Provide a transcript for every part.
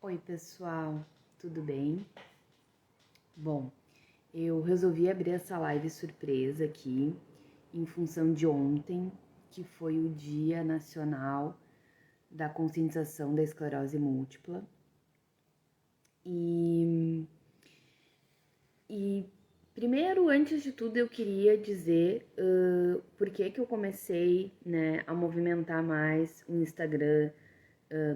Oi, pessoal, tudo bem? Bom, eu resolvi abrir essa live surpresa aqui em função de ontem, que foi o Dia Nacional da Conscientização da Esclerose Múltipla. E primeiro, antes de tudo, eu queria dizer por que eu comecei, né, a movimentar mais o Instagram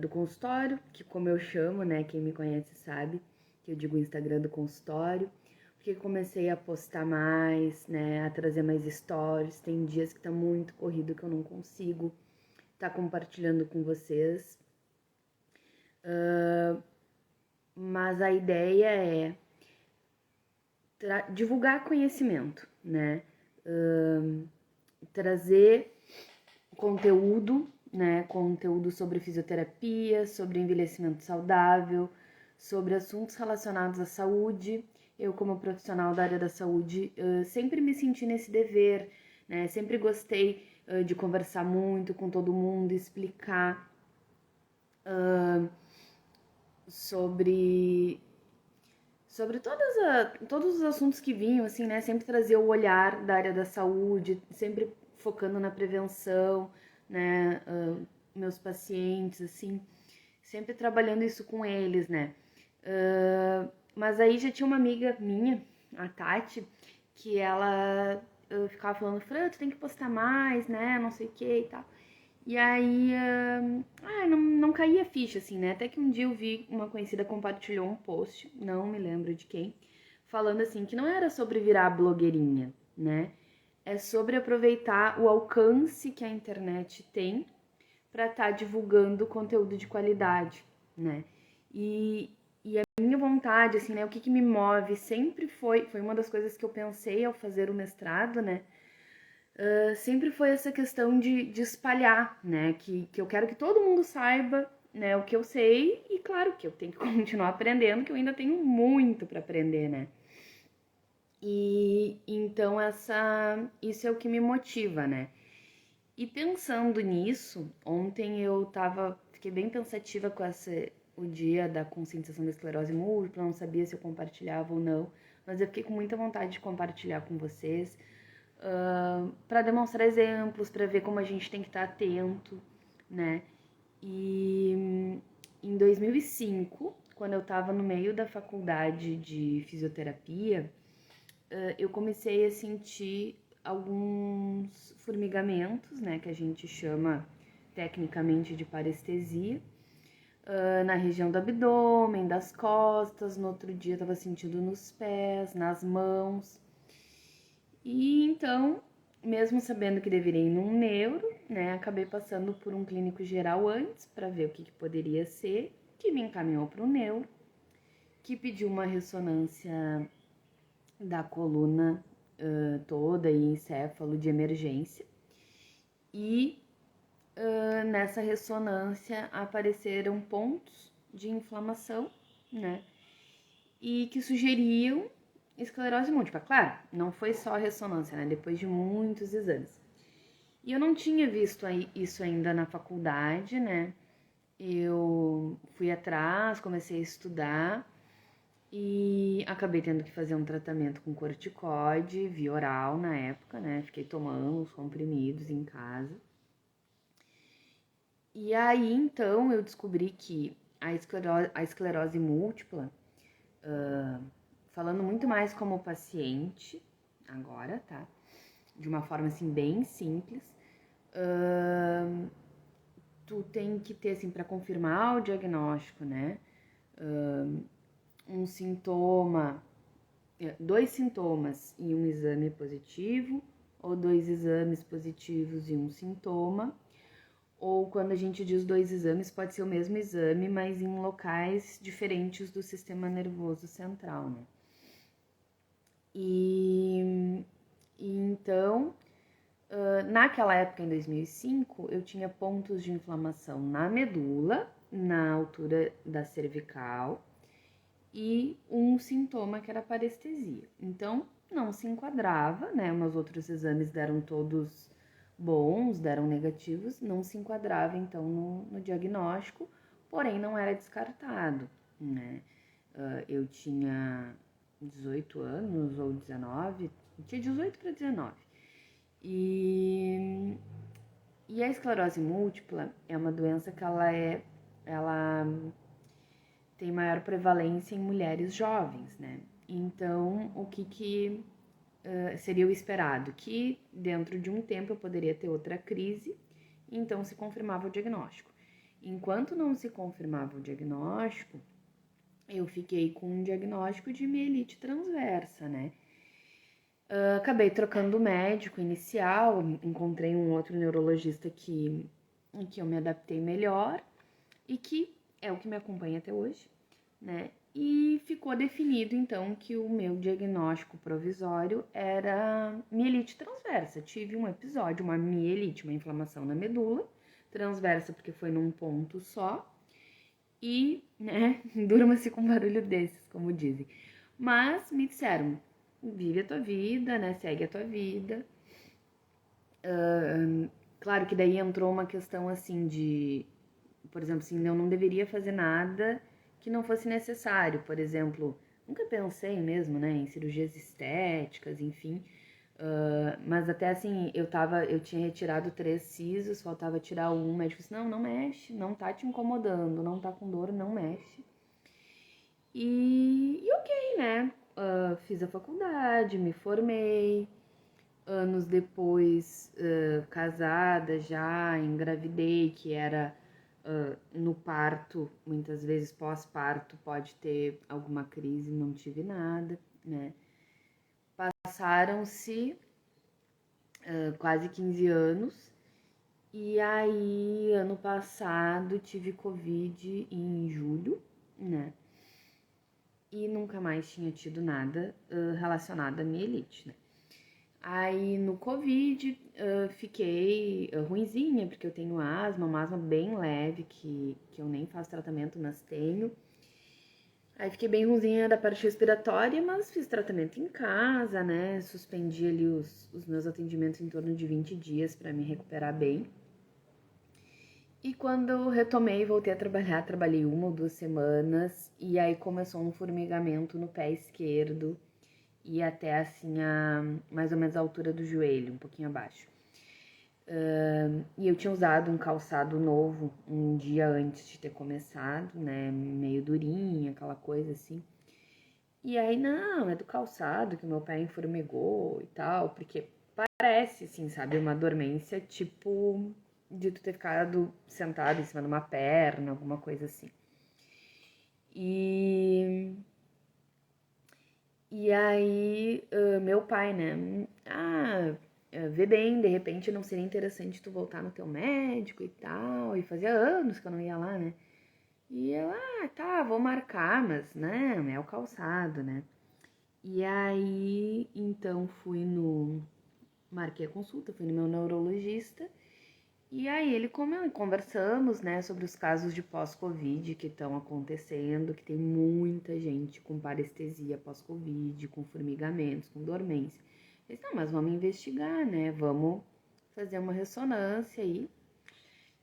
do consultório, que como eu chamo, né, quem me conhece sabe que eu digo Instagram do consultório, porque comecei a postar mais, né, a trazer mais stories. Tem dias que tá muito corrido que eu não consigo estar compartilhando com vocês, mas a ideia é divulgar conhecimento, né, trazer conteúdo, né, conteúdo sobre fisioterapia, sobre envelhecimento saudável, sobre assuntos relacionados à saúde. Eu, como profissional da área da saúde, sempre me senti nesse dever, né, sempre gostei de conversar muito com todo mundo, explicar sobre todos os assuntos que vinham, assim, né? Sempre trazer o olhar da área da saúde, sempre focando na prevenção, né? Meus pacientes, assim, sempre trabalhando isso com eles, né? Mas aí já tinha uma amiga minha, a Tati, que ela ficava falando, Fran, tu tem que postar mais, né? Não sei o que e tal. E aí, não caía a ficha, assim, né? Até que um dia eu vi uma conhecida compartilhou um post, não me lembro de quem, falando assim, que não era sobre virar blogueirinha, né? É sobre aproveitar o alcance que a internet tem para estar divulgando conteúdo de qualidade, né? E a minha vontade, assim, né? O que me move sempre foi uma das coisas que eu pensei ao fazer o mestrado, né? Sempre foi essa questão de espalhar, né? Que eu quero que todo mundo saiba, né, o que eu sei, e claro que eu tenho que continuar aprendendo, que eu ainda tenho muito para aprender, né? E então isso é o que me motiva, né? E pensando nisso, ontem fiquei bem pensativa com o dia da conscientização da esclerose múltipla, não sabia se eu compartilhava ou não, mas eu fiquei com muita vontade de compartilhar com vocês, para demonstrar exemplos, para ver como a gente tem que estar atento, né? E em 2005, quando eu estava no meio da faculdade de fisioterapia, eu comecei a sentir alguns formigamentos, né, que a gente chama tecnicamente de parestesia, na região do abdômen, das costas. No outro dia eu estava sentindo nos pés, nas mãos. E então, mesmo sabendo que deveria ir num neuro, né, acabei passando por um clínico geral antes para ver o que poderia ser, que me encaminhou para o neuro, que pediu uma ressonância da coluna toda e encéfalo de emergência. E nessa ressonância apareceram pontos de inflamação, né? E que sugeriam esclerose múltipla. Claro, não foi só a ressonância, né? Depois de muitos exames. E eu não tinha visto isso ainda na faculdade, né? Eu fui atrás, comecei a estudar e acabei tendo que fazer um tratamento com corticoide via oral na época, né? Fiquei tomando os comprimidos em casa. E aí, então, eu descobri que a esclerose múltipla, falando muito mais como paciente agora, tá? De uma forma, assim, bem simples, tu tem que ter, assim, para confirmar o diagnóstico, né? Um sintoma, dois sintomas e um exame positivo, ou dois exames positivos e um sintoma, ou quando a gente diz dois exames, pode ser o mesmo exame, mas em locais diferentes do sistema nervoso central, né? E então, naquela época, em 2005, eu tinha pontos de inflamação na medula, na altura da cervical, e um sintoma que era parestesia. Então, não se enquadrava, né? Meus outros exames deram todos bons, deram negativos, não se enquadrava então no diagnóstico, porém não era descartado, né? Eu tinha 18 anos ou 19, tinha 18 para 19. E a esclerose múltipla é uma doença que ela tem maior prevalência em mulheres jovens, né? Então, o que seria o esperado? Que dentro de um tempo eu poderia ter outra crise, e então se confirmava o diagnóstico. Enquanto não se confirmava o diagnóstico, eu fiquei com um diagnóstico de mielite transversa, né? Acabei trocando o médico inicial, encontrei um outro neurologista que eu me adaptei melhor e que é o que me acompanha até hoje, né? E ficou definido, então, que o meu diagnóstico provisório era mielite transversa. Tive um episódio, uma mielite, uma inflamação na medula, transversa porque foi num ponto só, e, né, durma-se com barulho desses, como dizem. Mas me disseram, vive a tua vida, né, segue a tua vida. Claro que daí entrou uma questão, assim, de... Por exemplo, assim, eu não deveria fazer nada que não fosse necessário. Por exemplo, nunca pensei mesmo, né, em cirurgias estéticas, enfim. Mas até assim, eu tinha retirado 3 sisos, faltava tirar um. O médico disse, não mexe, não tá te incomodando, não tá com dor, não mexe. E ok, né? Fiz a faculdade, me formei. Anos depois, casada já, engravidei, que era no parto, muitas vezes pós-parto pode ter alguma crise, não tive nada, né? Passaram-se quase 15 anos e aí, ano passado, tive Covid em julho, né? E nunca mais tinha tido nada relacionado à mielite, né? Aí no Covid fiquei ruinzinha, porque eu tenho asma, uma asma bem leve, que eu nem faço tratamento, mas tenho. Aí fiquei bem ruinzinha da parte respiratória, mas fiz tratamento em casa, né? Suspendi ali os meus atendimentos em torno de 20 dias para me recuperar bem. E quando eu retomei, voltei a trabalhar, trabalhei 1 ou 2 semanas, e aí começou um formigamento no pé esquerdo, e até assim, mais ou menos a altura do joelho, um pouquinho abaixo. E eu tinha usado um calçado novo um dia antes de ter começado, né? Meio durinho, aquela coisa assim. E aí, não, é do calçado que meu pé informigou e tal, porque parece, assim, sabe, uma dormência tipo de tu ter ficado sentado em cima de uma perna, alguma coisa assim. E aí, meu pai, né? Vê bem, de repente não seria interessante tu voltar no teu médico e tal. E fazia anos que eu não ia lá, né? E eu, tá, vou marcar, mas, né, é o calçado, né? E aí, então marquei a consulta, fui no meu neurologista. E aí conversamos, né, sobre os casos de pós-Covid que estão acontecendo, que tem muita gente com parestesia pós-Covid, com formigamentos, com dormência. Eu disse, não, mas vamos investigar, né, vamos fazer uma ressonância aí.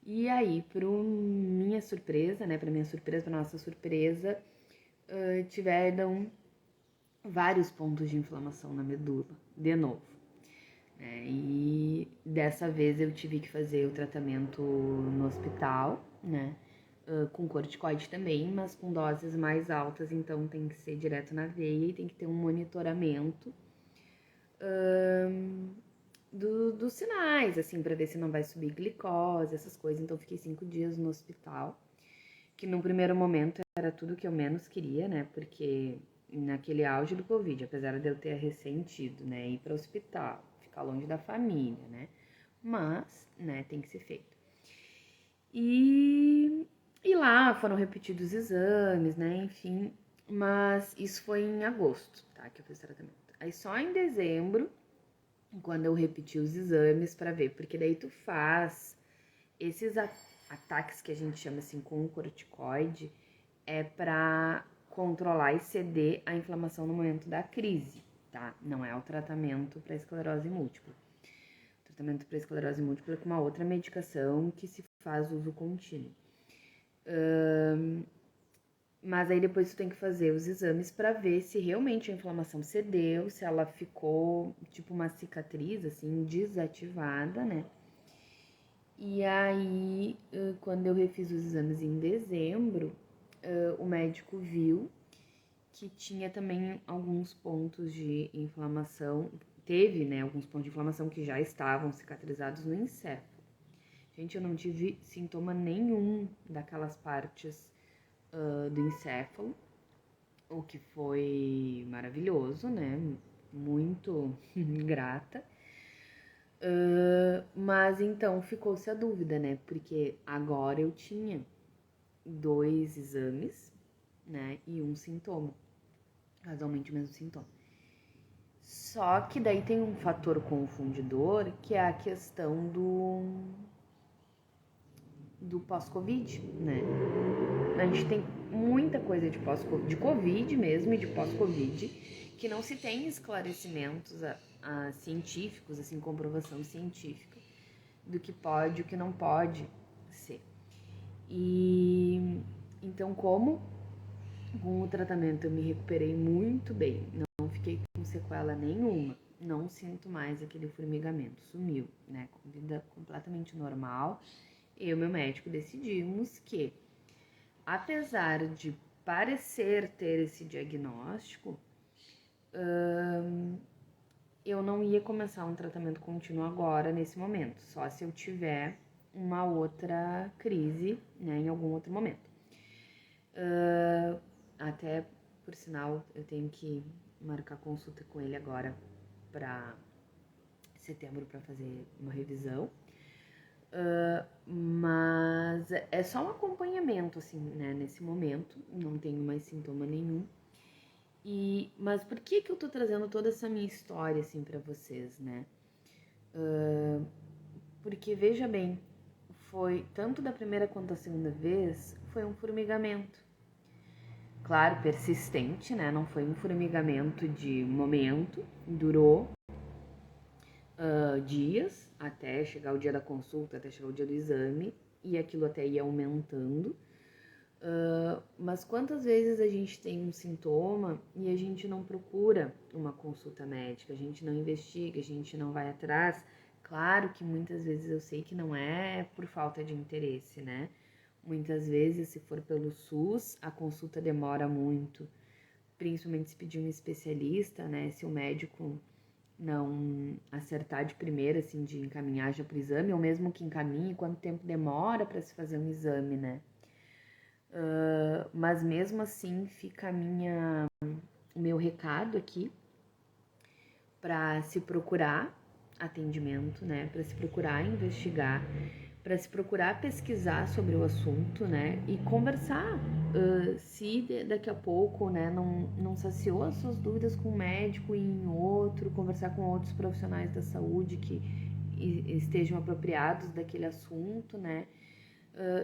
E aí, para minha surpresa, né, para nossa surpresa, tiveram vários pontos de inflamação na medula, de novo. E dessa vez eu tive que fazer o tratamento no hospital, né? Com corticoide também, mas com doses mais altas, então tem que ser direto na veia e tem que ter um monitoramento dos sinais, assim, para ver se não vai subir glicose, essas coisas. Então fiquei 5 dias no hospital, que no primeiro momento era tudo que eu menos queria, né? Porque naquele auge do Covid, apesar de eu ter ressentido, né? Ir para o hospital, ficar longe da família, né? Mas, né, tem que ser feito. E lá foram repetidos os exames, né? Enfim, mas isso foi em agosto, tá? Que eu fiz tratamento. Aí só em dezembro, quando eu repeti os exames para ver, porque daí tu faz esses ataques que a gente chama assim com o corticoide, é para controlar e ceder a inflamação no momento da crise, tá? Não é o tratamento para esclerose múltipla. O tratamento para esclerose múltipla é com uma outra medicação que se faz uso contínuo. Mas aí depois tu tem que fazer os exames pra ver se realmente a inflamação cedeu, se ela ficou tipo uma cicatriz, assim, desativada, né? E aí, quando eu refiz os exames em dezembro, o médico viu que tinha também alguns pontos de inflamação, teve, né, alguns pontos de inflamação que já estavam cicatrizados no encéfalo. Gente, eu não tive sintoma nenhum daquelas partes do encéfalo, o que foi maravilhoso, né? Muito grata. Mas então ficou-se a dúvida, né? Porque agora eu tinha 2 exames, né? E um sintoma. Casualmente o mesmo sintoma. Só que daí tem um fator confundidor, que é a questão do pós-Covid, né? A gente tem muita coisa de Covid mesmo e de pós-Covid, que não se tem esclarecimentos científicos, assim, comprovação científica do que pode e o que não pode ser. E então, como com o tratamento eu me recuperei muito bem, não fiquei com sequela nenhuma, não sinto mais aquele formigamento, sumiu, né? Com vida completamente normal. Eu e meu médico decidimos que, apesar de parecer ter esse diagnóstico, eu não ia começar um tratamento contínuo agora, nesse momento, só se eu tiver uma outra crise, né, em algum outro momento. Até, por sinal, eu tenho que marcar consulta com ele agora para setembro para fazer uma revisão. Mas é só um acompanhamento, assim, né, nesse momento, não tenho mais sintoma nenhum. Mas por que eu tô trazendo toda essa minha história, assim, pra vocês, né? Porque, veja bem, foi, tanto da primeira quanto da segunda vez, foi um formigamento. Claro, persistente, né? Não foi um formigamento de momento, durou dias até chegar o dia da consulta, até chegar o dia do exame, e aquilo até ia aumentando. Mas quantas vezes a gente tem um sintoma e a gente não procura uma consulta médica, a gente não investiga, a gente não vai atrás? Claro que muitas vezes eu sei que não é por falta de interesse, né? Muitas vezes, se for pelo SUS, a consulta demora muito, principalmente se pedir um especialista, né? Se o médico não acertar de primeira, assim, de encaminhar já para o exame, ou mesmo que encaminhe, quanto tempo demora para se fazer um exame, né? Mas mesmo assim fica o meu recado aqui para se procurar atendimento, né? Para se procurar investigar, para se procurar pesquisar sobre o assunto, né? E conversar se daqui a pouco, né, não saciou as suas dúvidas com um médico e em outro, conversar com outros profissionais da saúde que estejam apropriados daquele assunto, né?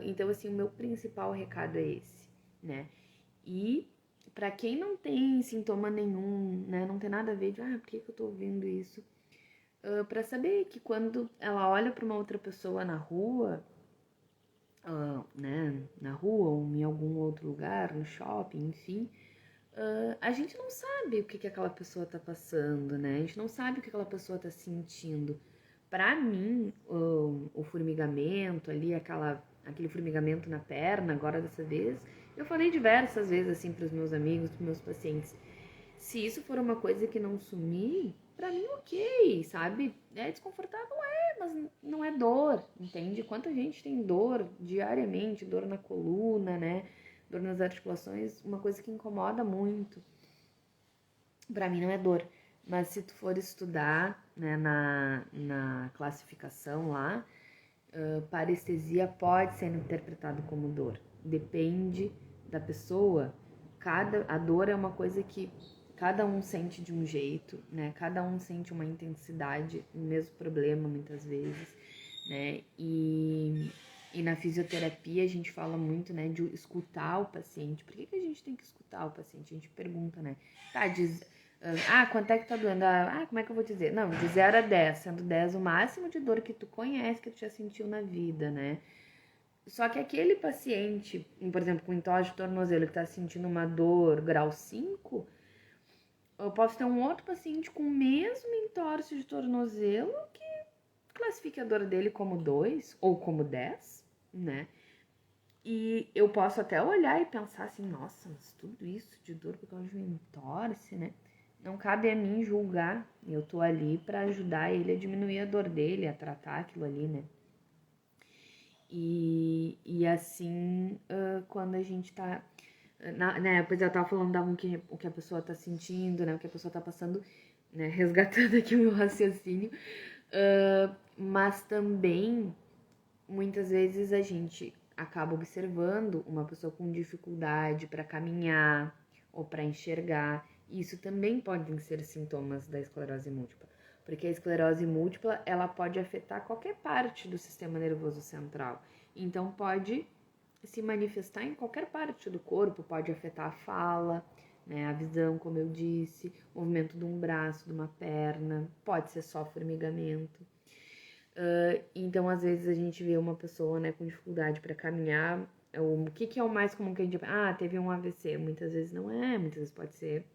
Então, assim, o meu principal recado é esse, né? E para quem não tem sintoma nenhum, né? Não tem nada a ver de, por que eu tô ouvindo isso? Para saber que quando ela olha para uma outra pessoa na rua, né? Na rua ou em algum outro lugar, no shopping, enfim, a gente não sabe o que aquela pessoa tá passando, né? A gente não sabe o que aquela pessoa tá sentindo. Para mim, o formigamento ali, aquele formigamento na perna, agora dessa vez, eu falei diversas vezes assim para os meus amigos, para meus pacientes. Se isso for uma coisa que não sumir, para mim ok, sabe? É desconfortável, mas não é dor, entende? Quanta gente tem dor diariamente, dor na coluna, né? Dor nas articulações, uma coisa que incomoda muito. Para mim não é dor. Mas se tu for estudar, né, na classificação lá, parestesia pode ser interpretado como dor. Depende da pessoa. A dor é uma coisa que cada um sente de um jeito, né? Cada um sente uma intensidade, o mesmo problema muitas vezes, né? E na fisioterapia a gente fala muito, né, de escutar o paciente. Por que a gente tem que escutar o paciente? A gente pergunta, né? Tá, quanto é que tá doendo? Como é que eu vou dizer? Não, de 0 a 10, sendo 10 o máximo de dor que tu conhece, que tu já sentiu na vida, né? Só que aquele paciente, por exemplo, com entorse de tornozelo, que está sentindo uma dor grau 5, eu posso ter um outro paciente com o mesmo entorse de tornozelo que classifique a dor dele como 2 ou como 10, né? E eu posso até olhar e pensar assim, nossa, mas tudo isso de dor por causa de um entorse, né? Não cabe a mim julgar. Eu tô ali para ajudar ele a diminuir a dor dele, a tratar aquilo ali, né? E assim, quando a gente tá. Né, pois eu tava falando o que a pessoa tá sentindo, né? O que a pessoa tá passando, né? Resgatando aqui o meu raciocínio. Mas também, muitas vezes, a gente acaba observando uma pessoa com dificuldade para caminhar ou para enxergar. Isso também podem ser sintomas da esclerose múltipla. Porque a esclerose múltipla, ela pode afetar qualquer parte do sistema nervoso central. Então, pode se manifestar em qualquer parte do corpo, pode afetar a fala, né, a visão, como eu disse, o movimento de um braço, de uma perna, pode ser só formigamento. Então, às vezes, a gente vê uma pessoa, né, com dificuldade para caminhar. O que é o mais comum que a gente... teve um AVC. Muitas vezes não é, muitas vezes pode ser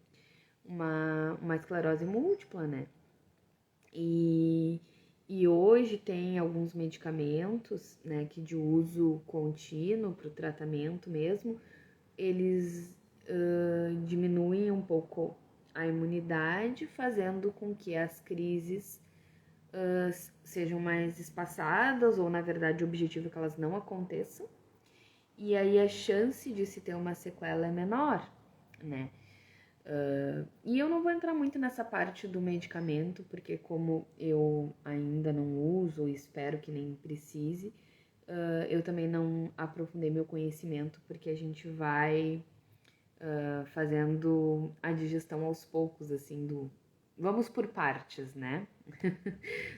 uma esclerose múltipla, né? E hoje tem alguns medicamentos, né, que de uso contínuo para o tratamento mesmo, eles diminuem um pouco a imunidade, fazendo com que as crises sejam mais espaçadas, ou na verdade o objetivo é que elas não aconteçam. E aí a chance de se ter uma sequela é menor, né? E eu não vou entrar muito nessa parte do medicamento, porque como eu ainda não uso, espero que nem precise, eu também não aprofundei meu conhecimento, porque a gente vai fazendo a digestão aos poucos, assim, do... Vamos por partes, né?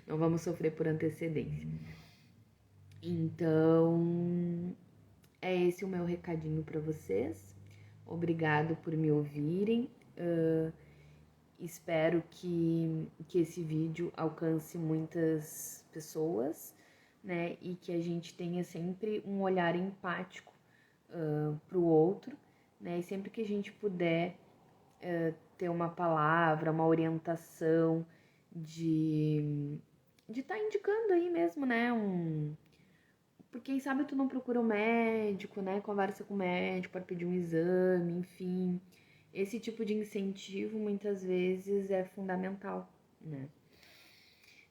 Não vamos sofrer por antecedência. Então, é esse o meu recadinho para vocês. Obrigado por me ouvirem. Espero que esse vídeo alcance muitas pessoas, né? E que a gente tenha sempre um olhar empático para o outro, né? E sempre que a gente puder ter uma palavra, uma orientação de estar indicando aí mesmo, né? Porque quem sabe tu não procura um médico, né? Conversa com o médico para pedir um exame, enfim. Esse tipo de incentivo muitas vezes é fundamental, né?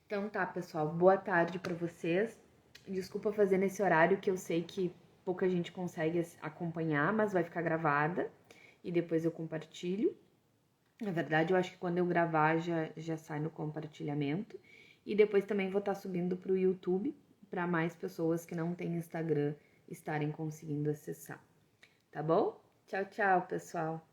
Então tá, pessoal, boa tarde para vocês. Desculpa fazer nesse horário que eu sei que pouca gente consegue acompanhar, mas vai ficar gravada e depois eu compartilho. Na verdade, eu acho que quando eu gravar já sai no compartilhamento. E depois também vou estar subindo para o YouTube para mais pessoas que não têm Instagram estarem conseguindo acessar. Tá bom? Tchau, tchau, pessoal!